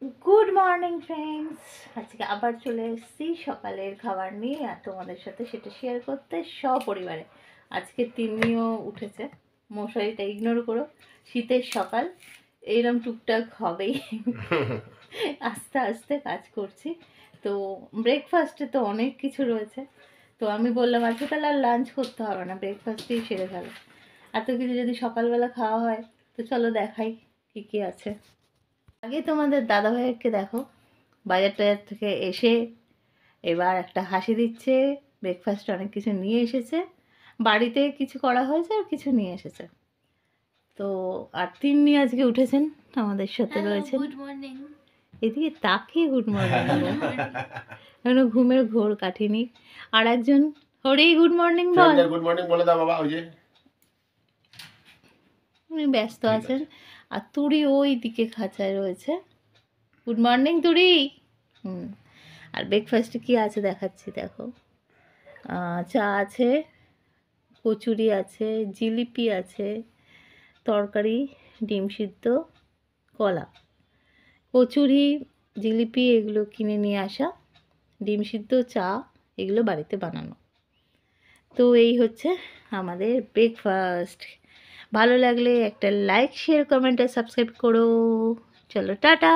Good morning friends, আজকে আবার চলে এসেছি সকালের খাবার নিয়ে আর তোমাদের সাথে সেটা শেয়ার করতে সপরিবারে। আজকে তিন্নিও উঠেছে, মশারিটা ইগনোর করো, শীতের সকাল এইরকম টুকটাক হবেই। আস্তে আস্তে কাজ করছি। তো ব্রেকফাস্টে তো অনেক কিছু রয়েছে, তো আমি বললাম আজকে তাহলে আর লাঞ্চ করতে হবে না, ব্রেকফাস্টেই সেরে ফেলো। এত কিছু যদি সকালবেলা খাওয়া হয় তো চলো দেখাই কী কী আছে। আগে তোমাদের দাদাভাইকে দেখো, বাজার টাজার থেকে এসে এবার একটা হাসি দিচ্ছে, ব্রেকফাস্ট অনেক কিছু নিয়ে এসেছে, বাড়িতে কিছু করা হয়েছে আর কিছু নিয়ে এসেছে। তো আর তিন্নি আজকে উঠেছেন, আমাদের সাথে রয়েছেন। Good morning. এদিকে তাকে গুড মর্নিং এখনো ঘুমের ঘোর কাটেনি। আর একজন, হরি গুড মর্নিং বল। গুড মর্নিং বলে দাও বাবা। ওই যে উনি ব্যস্ত আছেন। আর তুড়ি ওই দিকে খাঁচায় রয়েছে। গুড মর্নিং তুড়ি। আর ব্রেকফাস্টে কি আছে দেখাচ্ছি, দেখো। চা আছে, কচুরি আছে, জিলিপি আছে, তরকারি, ডিম সিদ্ধ, কলা। কচুরি, জিলিপি এগুলো কিনে নিয়ে আসা, ডিম সিদ্ধ, চা এগুলো বাড়িতে বানানো। তো এই হচ্ছে আমাদের ব্রেকফাস্ট। ভালো লাগলে একটা লাইক, শেয়ার, কমেন্ট আর সাবস্ক্রাইব করো। চলো টাটা।